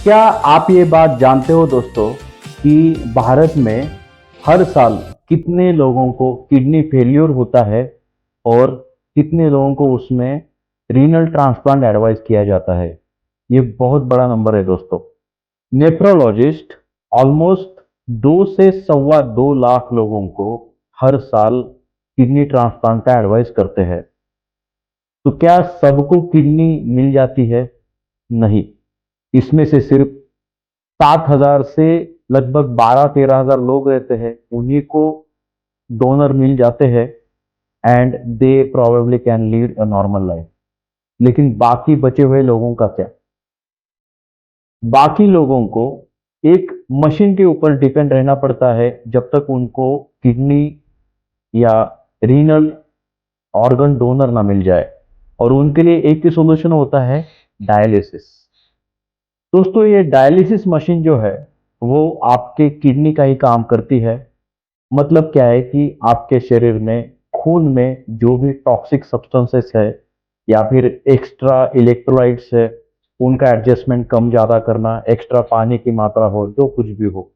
क्या आप ये बात जानते हो दोस्तों कि भारत में हर साल कितने लोगों को किडनी फेलियर होता है और कितने लोगों को उसमें रीनल ट्रांसप्लांट एडवाइस किया जाता है। ये बहुत बड़ा नंबर है दोस्तों। नेफ्रोलॉजिस्ट ऑलमोस्ट 2 से 2.25 लाख लोगों को हर साल किडनी ट्रांसप्लांट का एडवाइस करते हैं। तो क्या सबको किडनी मिल जाती है? नहीं। इसमें से सिर्फ 7,000 से लगभग 12-13 हजार लोग रहते हैं, उन्हीं को डोनर मिल जाते हैं and they probably can lead a normal life. लेकिन बाकी बचे हुए लोगों का क्या? बाकी लोगों को एक मशीन के ऊपर डिपेंड रहना पड़ता है जब तक उनको किडनी या रीनल ऑर्गन डोनर ना मिल जाए, और उनके लिए एक ही सॉल्यूशन होता है, डायलिसिस। दोस्तों ये डायलिसिस मशीन जो है वो आपके किडनी का ही काम करती है। मतलब क्या है कि आपके शरीर में खून में जो भी टॉक्सिक सब्सटेंसेस है या फिर एक्स्ट्रा इलेक्ट्रोलाइट्स है, उनका एडजस्टमेंट कम ज़्यादा करना, एक्स्ट्रा पानी की मात्रा हो, जो कुछ भी हो,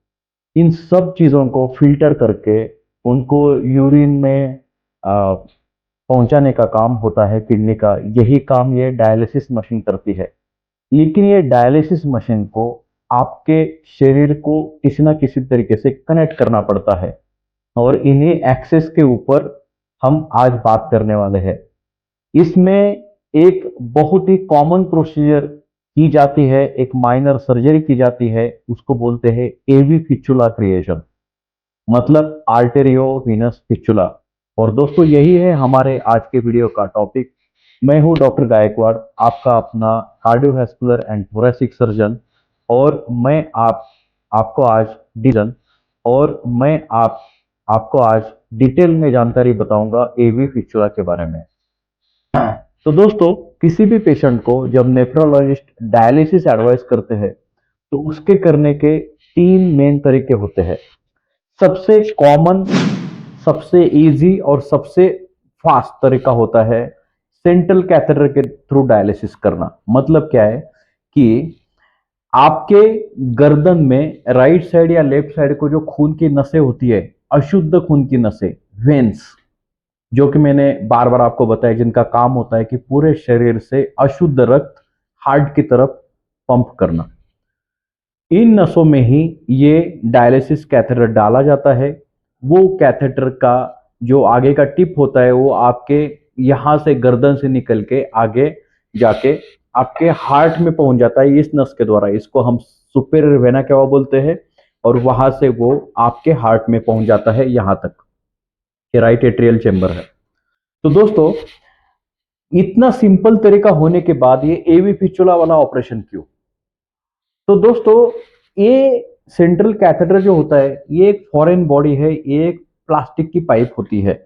इन सब चीज़ों को फिल्टर करके उनको यूरिन में पहुंचाने का काम होता है किडनी का। यही काम ये डायलिसिस मशीन करती है। लेकिन ये डायलिसिस मशीन को आपके शरीर को किसी ना किसी तरीके से कनेक्ट करना पड़ता है, और इन्हीं एक्सेस के ऊपर हम आज बात करने वाले हैं। इसमें एक बहुत ही कॉमन प्रोसीजर की जाती है, एक माइनर सर्जरी की जाती है, उसको बोलते हैं एवी फिस्टुला क्रिएशन, मतलब आर्टेरियो वीनस फिस्टुला। और दोस्तों यही है हमारे आज के वीडियो का टॉपिक। मैं हूं डॉक्टर गायकवाड़, आपका अपना कार्डियोवैस्कुलर एंड थोरेसिक सर्जन। और मैं आपको आज डिजन और मैं आपको आज डिटेल में जानकारी बताऊंगा एवी फिस्टुला के बारे में। तो दोस्तों किसी भी पेशेंट को जब नेफ्रोलॉजिस्ट डायलिसिस एडवाइस करते हैं तो उसके करने के 3 मेन तरीके होते हैं। सबसे कॉमन, सबसे इजी और सबसे फास्ट तरीका होता है सेंट्रल कैथेटर के थ्रू डायलिसिस करना। मतलब क्या है कि आपके गर्दन में राइट साइड या लेफ्ट साइड को जो खून की नसें होती है, अशुद्ध खून की नसें, वेन्स, जो कि मैंने बार बार आपको बताया, जिनका काम होता है कि पूरे शरीर से अशुद्ध रक्त हार्ट की तरफ पंप करना, इन नसों में ही ये डायलिसिस कैथेटर डाला जाता है। वो कैथेटर का जो आगे का टिप होता है वो आपके यहां से गर्दन से निकल के आगे जाके आपके हार्ट में पहुंच जाता है इस नस के द्वारा। इसको हम सुपेरियर वेना केवा बोलते हैं, और वहां से वो आपके हार्ट में पहुंच जाता है यहां तक, ये राइट एट्रियल चेंबर है। तो दोस्तों इतना सिंपल तरीका होने के बाद ये एवी फिस्टुला वाला ऑपरेशन क्यों? तो दोस्तों ये सेंट्रल कैथेटर जो होता है ये एक फॉरेन बॉडी है, ये एक प्लास्टिक की पाइप होती है।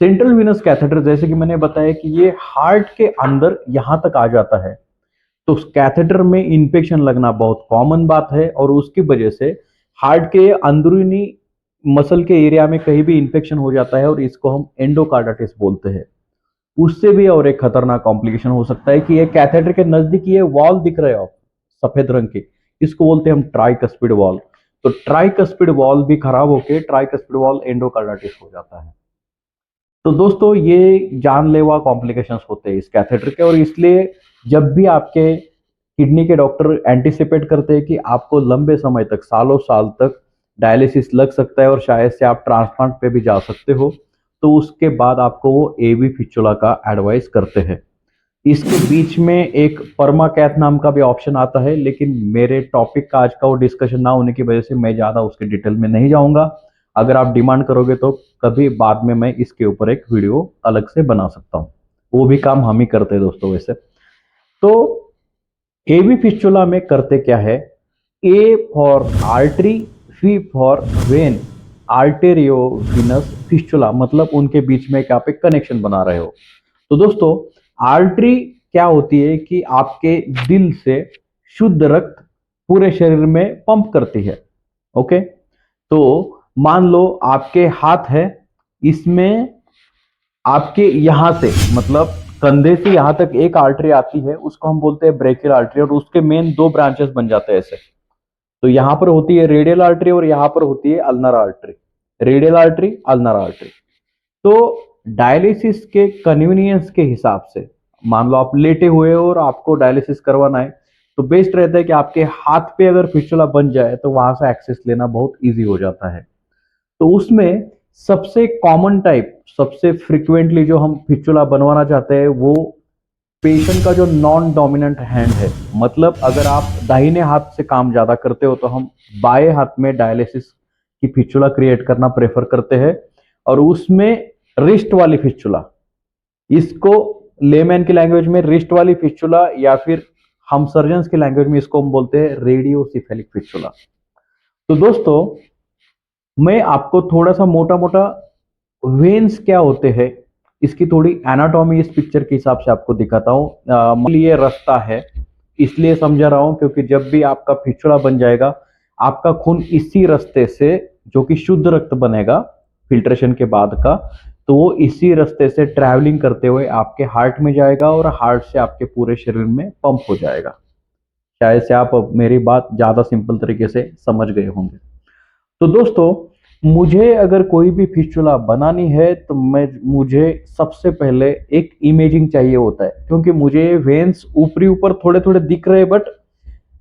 सेंट्रल वीनस कैथेटर जैसे कि मैंने बताया कि ये हार्ट के अंदर यहां तक आ जाता है। तो उस कैथेटर में इंफेक्शन लगना बहुत कॉमन बात है, और उसकी वजह से हार्ट के अंदरूनी मसल के एरिया में कहीं भी इंफेक्शन हो जाता है, और इसको हम एंडोकार्डाइटिस बोलते हैं। उससे भी और एक खतरनाक कॉम्प्लिकेशन हो सकता है कि ये कैथेटर के नजदीक ये वॉल दिख रहे हो सफेद रंग के, इसको बोलते हैं हम ट्राइकस्पिड वॉल। तो ट्राइकस्पिड वॉल भी खराब होकर ट्राइकस्पिड वॉल एंडोकार्डाइटिस हो जाता है। तो दोस्तों ये जानलेवा कॉम्प्लिकेशंस होते हैं इस कैथेटर के, और इसलिए जब भी आपके किडनी के डॉक्टर एंटिसिपेट करते हैं कि आपको लंबे समय तक, सालों साल तक डायलिसिस लग सकता है और शायद से आप ट्रांसप्लांट पे भी जा सकते हो, तो उसके बाद आपको वो एवी फिस्टुला का एडवाइस करते हैं। इसके बीच में एक परमाकैथ नाम का भी ऑप्शन आता है, लेकिन मेरे टॉपिक का आज का वो डिस्कशन ना होने की वजह से मैं ज्यादा उसके डिटेल में नहीं जाऊंगा। अगर आप डिमांड करोगे तो कभी बाद में मैं इसके ऊपर एक वीडियो अलग से बना सकता हूँ, वो भी काम हम ही करते हैं दोस्तों वैसे। तो एवी फिस्टुला में करते क्या है, A for artery, V for vein, arteriovenous fistula, मतलब उनके बीच में आप एक कनेक्शन बना रहे हो। तो दोस्तों आर्टरी क्या होती है कि आपके दिल से शुद्ध रक्त पूरे शरीर में पंप करती है। ओके, तो मान लो आपके हाथ है, इसमें आपके यहां से, मतलब कंधे से यहाँ तक एक आर्टरी आती है, उसको हम बोलते हैं ब्रेकियल आर्टरी, और उसके मेन दो ब्रांचेस बन जाते हैं ऐसे। तो यहाँ पर होती है रेडियल आर्टरी और यहाँ पर होती है ulnar artery. Radial artery, ulnar artery. तो डायलिसिस के कन्वीनियंस के हिसाब से, मान लो आप लेटे हुए हो और आपको डायलिसिस करवाना है, तो बेस्ट रहता है कि आपके हाथ पे अगर फिस्टुला बन जाए तो वहां से एक्सेस लेना बहुत इजी हो जाता है। तो उसमें सबसे कॉमन टाइप, सबसे फ्रिक्वेंटली जो हम फिस्टुला बनवाना चाहते हैं, वो पेशेंट का जो नॉन डोमिनेंट हैंड है। मतलब अगर आप दाहिने हाथ से काम ज्यादा करते हो तो हम बाएं हाथ में डायलिसिस की फिस्टुला क्रिएट करना प्रेफर करते हैं, और उसमें रिस्ट वाली फिस्टुला, इसको लेमैन की लैंग्वेज में रिस्ट वाली फिस्टुला, या फिर हम सर्जन्स की लैंग्वेज में इसको हम बोलते हैं रेडियोसिफेलिक फिस्टुला। तो दोस्तों, मैं आपको थोड़ा सा मोटा मोटा वेन्स क्या होते हैं इसकी थोड़ी एनाटॉमी इस पिक्चर के हिसाब से आपको दिखाता हूँ। ये रास्ता है, इसलिए समझा रहा हूं क्योंकि जब भी आपका फिस्टुला बन जाएगा, आपका खून इसी रास्ते से, जो कि शुद्ध रक्त बनेगा फिल्ट्रेशन के बाद का, तो वो इसी रास्ते से ट्रैवलिंग करते हुए आपके हार्ट में जाएगा और हार्ट से आपके पूरे शरीर में पंप हो जाएगा। शायद से आप मेरी बात ज्यादा सिंपल तरीके से समझ गए होंगे। तो दोस्तों, मुझे अगर कोई भी फिस्टुला बनानी है तो मुझे सबसे पहले एक इमेजिंग चाहिए होता है, क्योंकि मुझे वेन्स ऊपरी ऊपर थोड़े थोड़े दिख रहे हैं, बट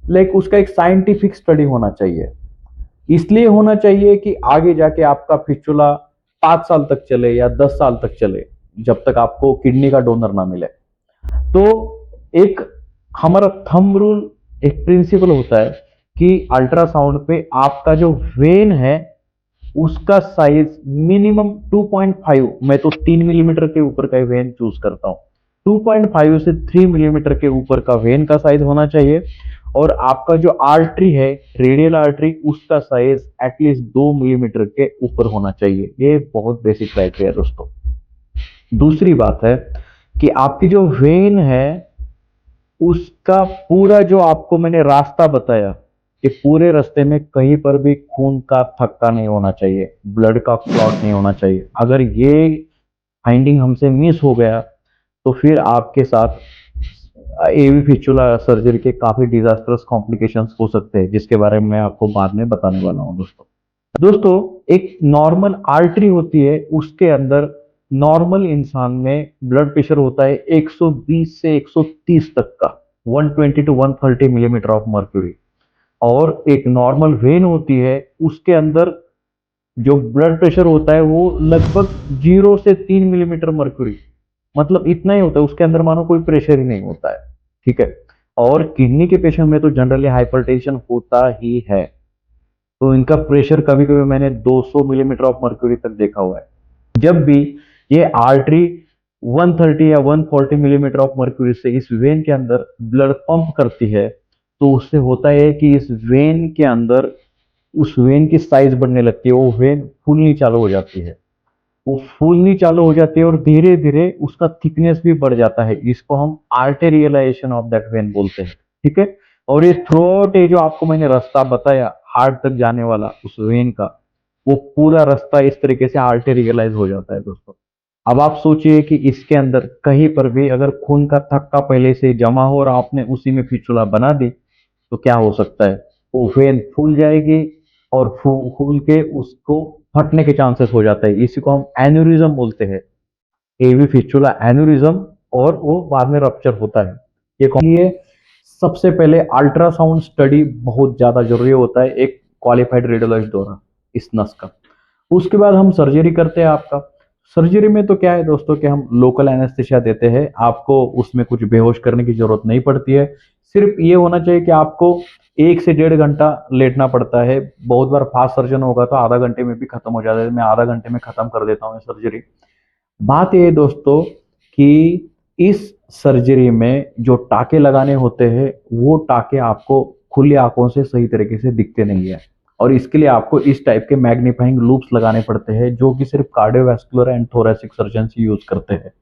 लाइक उसका एक साइंटिफिक स्टडी होना चाहिए। इसलिए होना चाहिए कि आगे जाके आपका फिस्टुला 5 साल तक चले या 10 साल तक चले, जब तक आपको किडनी का डोनर ना मिले। तो एक हमारा थंब रूल, एक प्रिंसिपल होता है कि अल्ट्रासाउंड पे आपका जो वेन है उसका साइज मिनिमम 2.5, मैं तो 3 मिलीमीटर के ऊपर का वेन चूज करता हूं, 2.5 से 3 मिलीमीटर के ऊपर का वेन का साइज होना चाहिए। और आपका जो आर्टरी है, रेडियल आर्टरी, उसका साइज एटलीस्ट 2 मिलीमीटर के ऊपर होना चाहिए। ये बहुत बेसिक क्राइटेरिया दोस्तों। दूसरी बात है कि आपकी जो वेन है उसका पूरा, जो आपको मैंने रास्ता बताया, कि पूरे रास्ते में कहीं पर भी खून का थक्का नहीं होना चाहिए, ब्लड का क्लॉट नहीं होना चाहिए। अगर ये फाइंडिंग हमसे मिस हो गया तो फिर आपके साथ एवी फिस्टुला सर्जरी के काफी डिजास्टर्स कॉम्प्लिकेशंस हो सकते हैं, जिसके बारे में मैं आपको बाद में बताने वाला हूं दोस्तों। दोस्तों, एक नॉर्मल आर्टरी होती है, उसके अंदर नॉर्मल इंसान में ब्लड प्रेशर होता है 120 से 130 तक का, 120 टू 130 मिलीमीटर ऑफ मर्क्यूरी। और एक नॉर्मल वेन होती है, उसके अंदर जो ब्लड प्रेशर होता है वो लगभग 0 से 3 मिलीमीटर मर्क्यूरी, मतलब इतना ही होता है, उसके अंदर मानो कोई प्रेशर ही नहीं होता है। ठीक है। और किडनी के पेशेंट में तो जनरली हाइपरटेंशन होता ही है, तो इनका प्रेशर कभी कभी मैंने 200 मिलीमीटर ऑफ मर्क्यूरी तक देखा हुआ है। जब भी ये आर्टरी 130 या 140 मिलीमीटर ऑफ मर्क्यूरी से इस वेन के अंदर ब्लड पंप करती है, तो उससे होता है कि इस वेन के अंदर उस वेन की साइज बढ़ने लगती है, वो वेन फूलनी चालू हो जाती है, वो फूलनी चालू हो जाती है और धीरे धीरे उसका थिकनेस भी बढ़ जाता है। इसको हम आर्टेरियलाइजेशन ऑफ दैट वेन बोलते हैं। ठीक है। और ये थ्रू आउट, ये जो आपको मैंने रास्ता बताया हार्ट तक जाने वाला उस वेन का, वो पूरा रास्ता इस तरीके से आर्टेरियलाइज हो जाता है दोस्तों। अब आप सोचिए कि इसके अंदर कहीं पर भी अगर खून का थक्का पहले से जमा हो और आपने उसी में फिस्टुला बना दी, तो क्या हो सकता है, वो वेन फूल जाएगी और फूल के उसको फटने के चांसेस हो जाता है। इसी को हम एन्यूरिज्म बोलते हैं, एवी फिस्टुला एन्यूरिज्म, और वो बाद में रप्चर होता है। ये सबसे पहले अल्ट्रासाउंड स्टडी बहुत ज्यादा जरूरी होता है एक क्वालिफाइड रेडियोलॉजिस्ट द्वारा इस नस का। उसके बाद हम सर्जरी करते हैं आपका। सर्जरी में तो क्या है दोस्तों कि हम लोकल एनेस्थेसिया देते हैं, आपको उसमें कुछ बेहोश करने की जरूरत नहीं पड़ती है। सिर्फ ये होना चाहिए कि आपको 1 से 1.5 घंटा लेटना पड़ता है। बहुत बार फास्ट सर्जन होगा तो आधा घंटे में भी खत्म हो जाता है, मैं आधा घंटे में खत्म कर देता हूँ सर्जरी। बात यह है दोस्तों कि इस सर्जरी में जो टाके लगाने होते हैं, वो टाके आपको खुली आंखों से सही तरीके से दिखते नहीं है, और इसके लिए आपको इस टाइप के मैग्नीफाइंग लूप्स लगाने पड़ते हैं, जो कि सिर्फ cardiovascular and thoracic surgeon use करते हैं।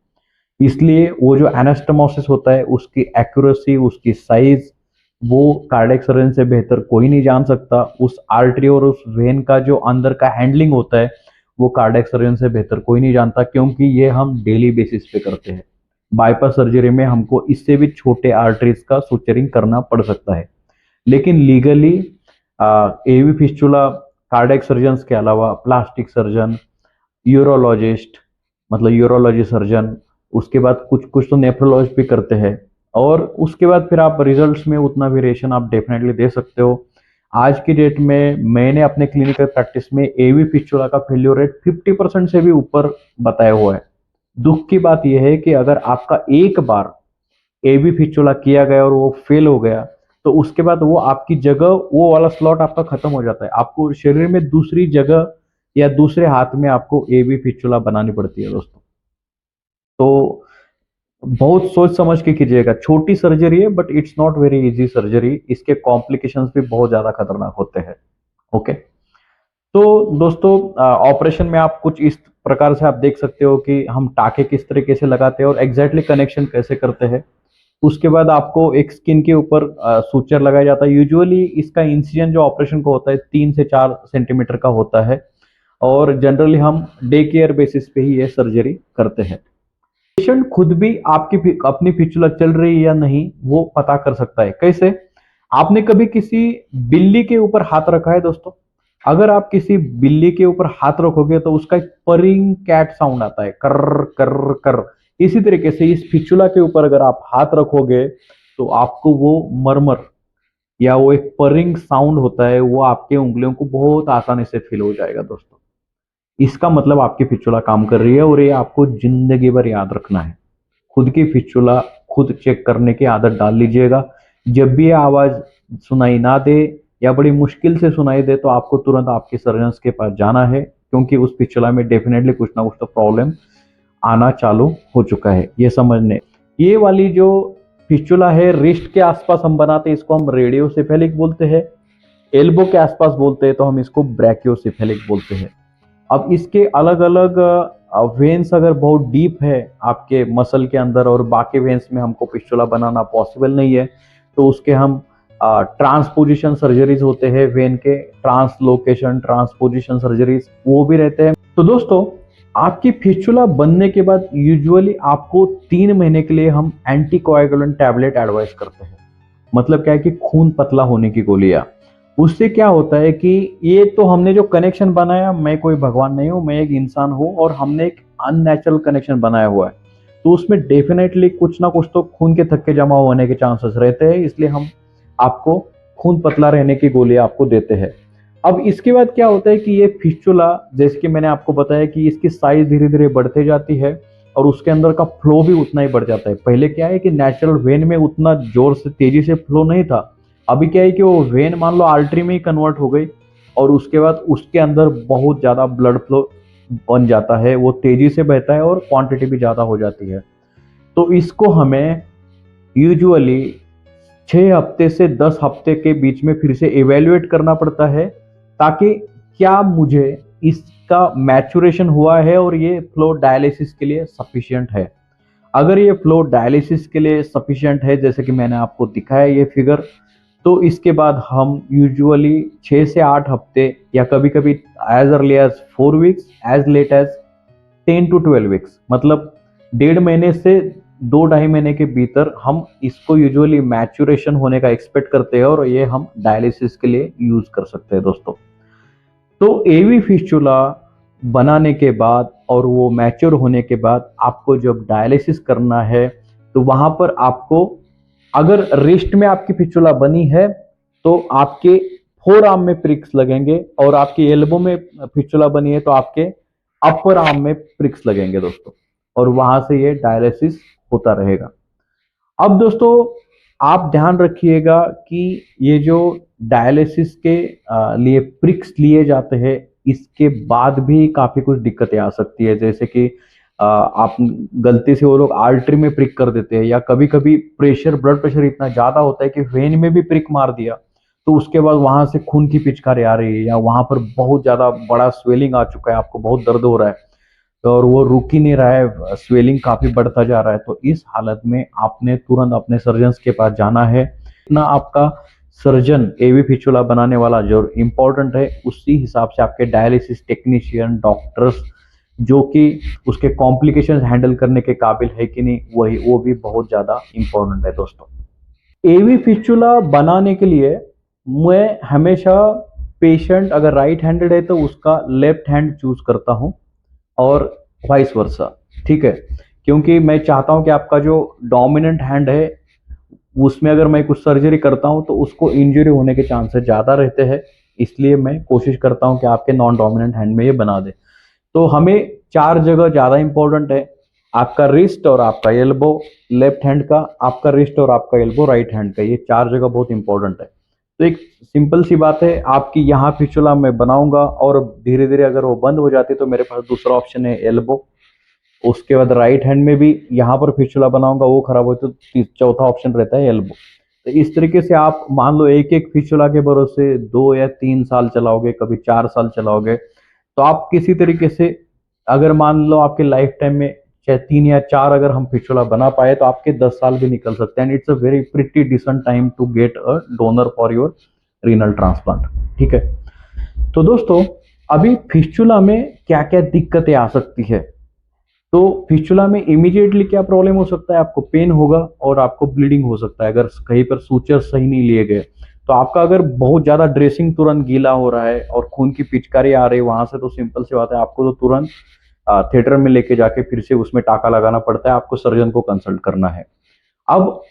इसलिए वो जो एनास्टमोसिस होता है, उसकी एक्यूरेसी, उसकी साइज, वो कार्डियक सर्जन से बेहतर कोई नहीं जान सकता। उस आर्टरी और उस वेन का जो अंदर का हैंडलिंग होता है, वो कार्डियक सर्जन से बेहतर कोई नहीं जानता, क्योंकि ये हम डेली बेसिस पे करते हैं। बाईपास सर्जरी में हमको इससे भी छोटे आर्टरीज का सुचरिंग करना पड़ सकता है। लेकिन लीगली एवी फिस्टुला कार्डियक सर्जन के अलावा प्लास्टिक सर्जन, यूरोलॉजिस्ट मतलब यूरोलॉजी सर्जन, उसके बाद कुछ कुछ तो नेफ्रोलॉजिस्ट भी करते हैं, और उसके बाद फिर आप रिजल्ट्स में उतना वेरिएशन आप डेफिनेटली दे सकते हो। आज की डेट में मैंने अपने क्लिनिकल प्रैक्टिस में एवी फिस्टुला का फेल्योर रेट 50% से भी ऊपर बताया हुआ है। दुख की बात यह है कि अगर आपका एक बार एवी फिस्टुला किया गया और वो फेल हो गया, तो उसके बाद वो आपकी जगह, वो वाला स्लॉट आपका खत्म हो जाता है। आपको शरीर में दूसरी जगह या दूसरे हाथ में आपको एवी फिस्टुला बनानी पड़ती है दोस्तों। तो बहुत सोच समझ के कीजिएगा। छोटी सर्जरी है but it's not very easy surgery, इसके कॉम्प्लिकेशंस भी बहुत ज्यादा खतरनाक होते हैं। ओके, तो दोस्तों ऑपरेशन में आप कुछ इस प्रकार से आप देख सकते हो कि हम टाके किस तरीके से लगाते हैं और एग्जैक्टली कनेक्शन कैसे करते हैं। उसके बाद आपको एक स्किन के ऊपर सूचर लगाया जाता है। यूजुअली इसका इंसिजन जो ऑपरेशन को होता है 3 से 4 सेंटीमीटर का होता है, और जनरली हम डे केयर बेसिस पे ही ये सर्जरी करते हैं। पेशेंट खुद भी आपकी अपनी फिस्टुला चल रही है या नहीं वो पता कर सकता है। कैसे? आपने कभी किसी बिल्ली के ऊपर हाथ रखा है दोस्तों? अगर आप किसी बिल्ली के ऊपर हाथ रखोगे तो उसका एक परिंग कैट साउंड आता है, कर कर कर। इसी तरीके से इस फिस्टुला के ऊपर अगर आप हाथ रखोगे तो आपको वो मरमर या वो एक परिंग साउंड होता है, वो आपके उंगलियों को बहुत आसानी से फील हो जाएगा दोस्तों। इसका मतलब आपकी फिस्टुला काम कर रही है, और ये आपको जिंदगी भर याद रखना है। खुद की फिस्टुला खुद चेक करने की आदत डाल लीजिएगा। जब भी ये आवाज सुनाई ना दे या बड़ी मुश्किल से सुनाई दे तो आपको तुरंत आपके सर्जन के पास जाना है, क्योंकि उस फिस्टुला में डेफिनेटली कुछ ना कुछ तो प्रॉब्लम आना चालू हो चुका है। ये समझने, ये वाली जो फिस्टुला है रिस्ट के आसपास हम बनाते हैं, इसको हम रेडियोसेफेलिक बोलते हैं। एल्बो के आसपास बोलते हैं तो हम इसको ब्रैकियोसेफेलिक बोलते हैं। अब इसके अलग अलग वेन्स अगर बहुत डीप है आपके मसल के अंदर और बाकी वेन्स में हमको फिस्टुला बनाना पॉसिबल नहीं है, तो उसके हम ट्रांसपोजिशन सर्जरीज होते हैं, वेन के ट्रांसलोकेशन ट्रांसपोजिशन सर्जरीज वो भी रहते हैं। तो दोस्तों आपकी फिस्टुला बनने के बाद यूजुअली आपको 3 महीने के लिए हम एंटीकोएगुलेंट टैबलेट एडवाइस करते हैं। मतलब क्या है कि खून पतला होने की गोलियां। उससे क्या होता है कि ये तो हमने जो कनेक्शन बनाया, मैं कोई भगवान नहीं हूं, मैं एक इंसान हूं, और हमने एक अननेचुरल कनेक्शन बनाया हुआ है, तो उसमें डेफिनेटली कुछ ना कुछ तो खून के थक्के जमा होने के चांसेस रहते हैं। इसलिए हम आपको खून पतला रहने की गोलियां आपको देते हैं। अब इसके बाद क्या होता है कि ये फिस्टुला, जैसे कि मैंने आपको बताया कि इसकी साइज धीरे धीरे बढ़ते जाती है और उसके अंदर का फ्लो भी उतना ही बढ़ जाता है। पहले क्या है कि नेचुरल वेन में उतना जोर से तेजी से फ्लो नहीं था। अभी क्या है कि वो वेन मान लो आर्टरी में ही कन्वर्ट हो गई, और उसके बाद उसके अंदर बहुत ज्यादा ब्लड फ्लो बन जाता है, वो तेजी से बहता है और क्वांटिटी भी ज्यादा हो जाती है। तो इसको हमें यूजुअली 6 हफ्ते से 10 हफ्ते के बीच में फिर से इवेल्युएट करना पड़ता है, ताकि क्या मुझे इसका मैचुरेशन हुआ है और ये फ्लो डायलिसिस के लिए सफिशिएंट है। अगर ये फ्लो डायलिसिस के लिए सफिशिएंट है, जैसे कि मैंने आपको दिखाया ये फिगर, तो इसके बाद हम यूजुअली 6 से 8 हफ्ते या कभी कभी as early as 4 weeks, as late as 10 to 12 weeks, मतलब 1.5 महीने से 2-2.5 महीने के भीतर हम इसको यूजुअली मैचुरेशन होने का एक्सपेक्ट करते हैं, और ये हम डायलिसिस के लिए यूज कर सकते हैं दोस्तों। तो एवी फिस्टुला बनाने के बाद और वो मैच्योर होने के बाद आपको जब डायलिसिस करना है, तो वहां पर आपको, अगर रिस्ट में आपकी फिस्टुला बनी है तो आपके फोर आर्म में प्रिक्स लगेंगे, और आपकी एल्बो में फिस्टुला बनी है तो आपके अपर आर्म में प्रिक्स लगेंगे दोस्तों, और वहां से ये डायलिसिस होता रहेगा। अब दोस्तों आप ध्यान रखिएगा कि ये जो डायलिसिस के लिए प्रिक्स लिए जाते हैं, इसके बाद भी काफी कुछ दिक्कतें आ सकती है। जैसे कि आप गलती से वो लोग आर्टरी में प्रिक कर देते हैं, या कभी कभी ब्लड प्रेशर इतना ज्यादा होता है कि वेन में भी प्रिक मार दिया, तो उसके बाद वहां से खून की पिचकारी आ रही है, या वहां पर बहुत ज्यादा बड़ा स्वेलिंग आ चुका है, आपको बहुत दर्द हो रहा है और वो रुक ही नहीं रहा है, स्वेलिंग काफी बढ़ता जा रहा है, तो इस हालत में आपने तुरंत अपने सर्जन के पास जाना है। ना आपका सर्जन एवी फिस्टुला बनाने वाला जो इम्पोर्टेंट है, उसी हिसाब से आपके डायलिसिस टेक्नीशियन, डॉक्टर्स जो कि उसके कॉम्प्लिकेशंस हैंडल करने के काबिल है कि नहीं, वही वो भी बहुत ज़्यादा इम्पोर्टेंट है दोस्तों। एवी फिस्टुला बनाने के लिए मैं हमेशा पेशेंट अगर राइट हैंडेड है तो उसका लेफ्ट हैंड चूज करता हूँ, और वाइस वर्सा, ठीक है। क्योंकि मैं चाहता हूँ कि आपका जो डोमिनेंट हैंड है उसमें अगर मैं कुछ सर्जरी करता हूँ तो उसको इंजरी होने के चांसेस ज़्यादा रहते हैं, इसलिए मैं कोशिश करता हूँ कि आपके नॉन डोमिनेंट हैंड में ये बना दे। तो हमें 4 जगह ज़्यादा इंपॉर्टेंट है, आपका रिस्ट और आपका एल्बो लेफ्ट हैंड का, आपका रिस्ट और आपका एल्बो राइट हैंड का, ये 4 जगह बहुत इंपॉर्टेंट है। तो एक सिंपल सी बात है, आपकी यहाँ फिस्टुला मैं बनाऊंगा और धीरे धीरे अगर वो बंद हो जाती है तो मेरे पास दूसरा ऑप्शन है एल्बो। उसके बाद राइट हैंड में भी यहाँ पर फिस्टुला बनाऊंगा, वो खराब हो तो चौथा ऑप्शन रहता है एल्बो। तो इस तरीके से आप मान लो एक एक फिस्टुला के भरोसे 2 या 3 साल चलाओगे, कभी 4 साल चलाओगे, तो आप किसी तरीके से अगर मान लो आपके लाइफ टाइम में चाहे 3 या 4 अगर हम फिस्टुला बना पाए तो आपके 10 साल भी निकल सकते हैं, and it's a very pretty decent time to get a donor for your renal transplant, ठीक है। तो दोस्तों अभी फिस्टुला में क्या क्या दिक्कतें आ सकती है, तो फिस्टुला में इमीडिएटली क्या प्रॉब्लम हो सकता है, आपको पेन होगा और आपको ब्लीडिंग हो सकता है अगर कहीं पर सूचर सही नहीं लिए गए। तो आपका अगर बहुत ज्यादा ड्रेसिंग तुरंत गीला हो रहा है और खून की पिचकारी आ रही है वहां से, तो सिंपल सी बात है आपको तो तुरंत थिएटर में लेके जाके फिर से उसमें टाका लगाना पड़ता है, आपको सर्जन को कंसल्ट करना है। अब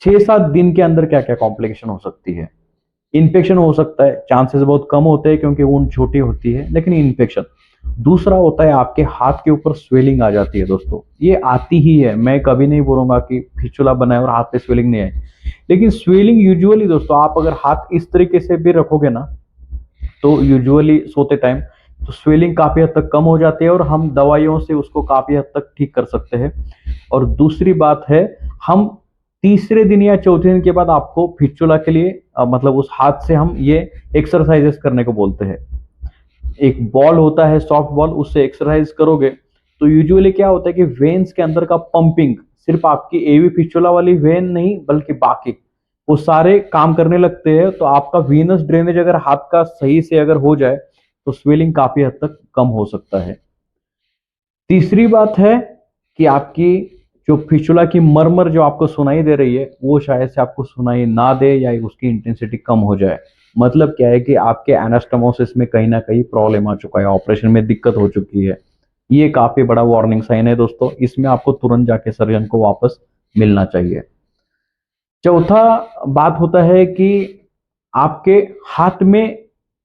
6-7 दिन के अंदर क्या क्या कॉम्प्लिकेशन हो सकती है, इन्फेक्शन हो सकता है, चांसेस बहुत कम होते हैं क्योंकि वुंड छोटी होती है, लेकिन इन्फेक्शन। दूसरा होता है आपके हाथ के ऊपर स्वेलिंग आ जाती है दोस्तों, ये आती ही है, मैं कभी नहीं बोलूंगा कि फिस्टुला बनाए और हाथ पे स्वेलिंग नहीं है, लेकिन स्वेलिंग यूजुअली दोस्तों आप अगर हाथ इस तरीके से भी रखोगे ना, तो यूजुअली सोते टाइम तो स्वेलिंग काफी हद तक कम हो जाती है और हम दवाइयों से उसको काफी हद तक ठीक कर सकते हैं। और दूसरी बात है, हम तीसरे दिन या चौथे दिन के बाद आपको फिस्टुला के लिए मतलब उस हाथ से हम ये एक्सरसाइजेस करने को बोलते हैं। एक बॉल होता है सॉफ्ट बॉल, उससे एक्सरसाइज करोगे तो यूजुअली क्या होता है कि वेन्स के अंदर का पंपिंग, सिर्फ आपकी एवी फिस्टुला वाली वेन नहीं बल्कि बाकी वो सारे काम करने लगते हैं, तो आपका वीनस ड्रेनेज अगर हाथ का सही से अगर हो जाए तो स्वेलिंग काफी हद तक कम हो सकता है। तीसरी बात है कि आपकी जो फिस्टुला की मरमर जो आपको सुनाई दे रही है वो शायद से आपको सुनाई ना दे या उसकी इंटेंसिटी कम हो जाए। मतलब क्या है कि आपके एनास्टमोसिस में कहीं ना कहीं प्रॉब्लम आ चुका है, ऑपरेशन में दिक्कत हो चुकी है। ये काफी बड़ा वार्निंग साइन है दोस्तों, इसमें आपको तुरंत जाके सर्जन को वापस मिलना चाहिए। चौथा बात होता है कि आपके हाथ में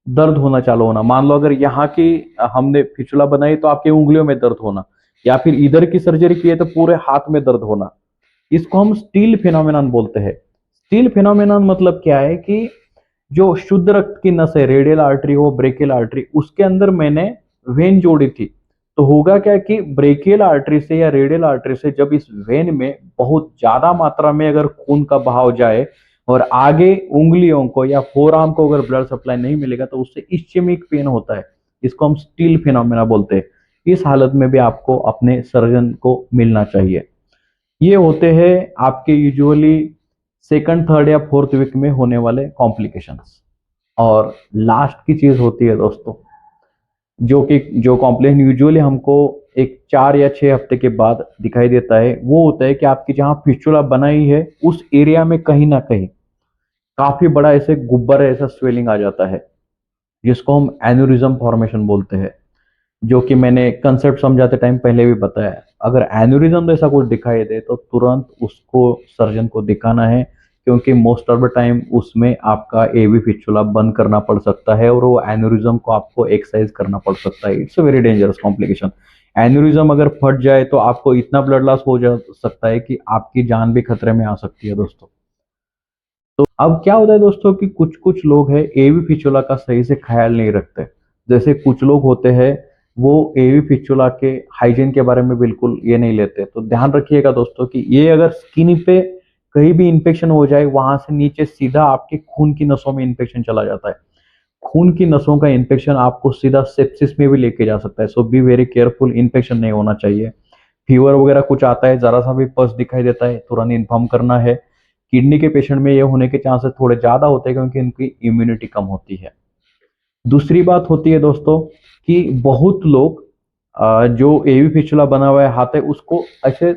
दर्द होना चालू होना, मान लो अगर यहाँ की हमने फिस्टुला बनाई तो आपकी उंगलियों में दर्द होना, या फिर इधर की सर्जरी की है तो पूरे हाथ में दर्द होना, इसको हम स्टील फिनोमेनन बोलते हैं। स्टील फिनोमेनन मतलब क्या है कि जो शुद्ध रक्त की नस है, रेडियल आर्टरी हो ब्रेकियल आर्टरी, उसके अंदर मैंने वेन जोड़ी थी, तो होगा क्या कि ब्रेकियल आर्टरी से या रेडियल आर्टरी से जब इस वेन में बहुत ज्यादा मात्रा में अगर खून का बहाव जाए और आगे उंगलियों को या फोर आर्म को अगर ब्लड सप्लाई नहीं मिलेगा तो उससे इस्चेमिक पेन होता है, इसको हम स्टील फिनोमेना बोलते हैं। इस हालत में भी आपको अपने सर्जन को मिलना चाहिए। ये होते हैं आपके यूजुअली सेकंड थर्ड या फोर्थ वीक में होने वाले कॉम्प्लिकेशंस। और लास्ट की चीज होती है दोस्तों, जो कॉम्प्लेक्स यूजुअली हमको एक 4 या 6 हफ्ते के बाद दिखाई देता है, वो होता है कि आपकी जहाँ फिस्टुला बनाई है उस एरिया में कहीं ना कहीं काफी बड़ा ऐसे गुब्बर ऐसा स्वेलिंग आ जाता है, जिसको हम एन्यूरिज्म फॉर्मेशन बोलते हैं, जो कि मैंने कंसेप्ट समझाते टाइम पहले भी बताया। अगर एन्यूरिज्म जैसा कुछ दिखाई दे तो तुरंत उसको सर्जन को दिखाना है, क्योंकि मोस्ट ऑफ द टाइम उसमें आपका एवी फिस्टुला बंद करना पड़ सकता है और वो एन्यूरिज्म को आपको एक्सरसाइज करना पड़ सकता है। It's a very dangerous complication. Aneurysm अगर फट जाए तो आपको इतना ब्लड लॉस हो जा सकता है कि आपकी जान भी खतरे में आ सकती है दोस्तों। तो अब क्या होता है दोस्तों कि कुछ कुछ लोग हैं एवी फिस्टुला का सही से ख्याल नहीं रखते। जैसे कुछ लोग होते हैं वो एवी फिस्टुला के हाइजीन के बारे में बिल्कुल ये नहीं लेते, तो ध्यान रखिएगा दोस्तों कि ये अगर स्किन पे कहीं भी इंफेक्शन हो जाए वहां से नीचे सीधा आपके खून की नसों में इंफेक्शन चला जाता है। खून की नसों का इंफेक्शन आपको सीधा सेप्सिस में भी लेके जा सकता है, सो बी वेरी केयरफुल, इंफेक्शन नहीं होना चाहिए। फीवर वगैरह कुछ आता है, जरा सा भी पस दिखाई देता है, तुरंत इन्फॉर्म करना है। किडनी के पेशेंट में ये होने के चांसेस थोड़े ज्यादा होते हैं क्योंकि उनकी इम्यूनिटी कम होती है। दूसरी बात होती है दोस्तों कि बहुत लोग जो एवी फिस्टुला बना हुआ है हाथ है उसको ऐसे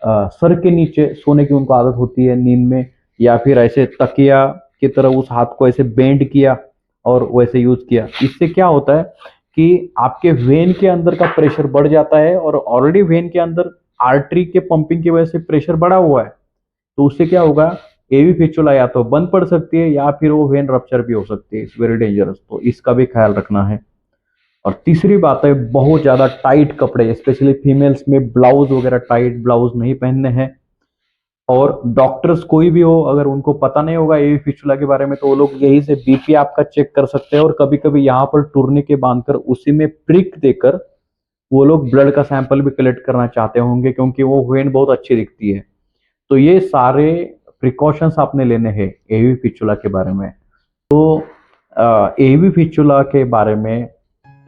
सर के नीचे सोने की उनको आदत होती है नींद में, या फिर ऐसे तकिया की तरह उस हाथ को ऐसे बेंड किया और वैसे यूज किया। इससे क्या होता है कि आपके वेन के अंदर का प्रेशर बढ़ जाता है, और ऑलरेडी वेन के अंदर आर्टरी के पंपिंग की वजह से प्रेशर बढ़ा हुआ है, तो उससे क्या होगा, एवी फिस्टुला या तो बंद पड़ सकती है या फिर वो वेन रप्चर भी हो सकती है। इट्स वेरी डेंजरस, तो इसका भी ख्याल रखना है। और तीसरी बात है, बहुत ज्यादा टाइट कपड़े, स्पेशली फीमेल्स में ब्लाउज वगैरह टाइट ब्लाउज नहीं पहनने हैं। और डॉक्टर्स कोई भी हो, अगर उनको पता नहीं होगा एवी फिस्टुला के बारे में, तो वो लोग यही से बीपी आपका चेक कर सकते हैं, और कभी कभी यहाँ पर टूर्निके बांधकर उसी में प्रिक देकर वो लोग ब्लड का सैंपल भी कलेक्ट करना चाहते होंगे, क्योंकि वो वेन बहुत अच्छी दिखती है। तो ये सारे प्रिकॉशंस आपने लेने हैं एवी फिस्टुला के बारे में। तो एवी फिस्टुला के बारे में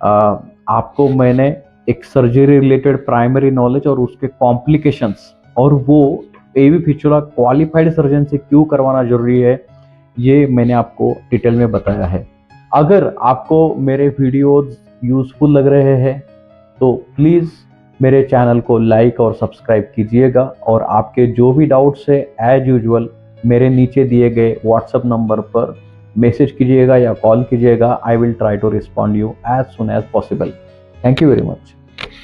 आपको मैंने एक सर्जरी रिलेटेड प्राइमरी नॉलेज और उसके कॉम्प्लिकेशंस, और वो एवी फिस्टुला क्वालिफाइड सर्जन से क्यों करवाना जरूरी है, ये मैंने आपको डिटेल में बताया है। अगर आपको मेरे वीडियोस यूजफुल लग रहे हैं तो प्लीज़ मेरे चैनल को लाइक और सब्सक्राइब कीजिएगा, और आपके जो भी डाउट्स है एज यूजुअल मेरे नीचे दिए गए व्हाट्सएप नंबर पर मैसेज कीजिएगा या कॉल कीजिएगा। I will try to respond you as soon as possible. Thank you very much.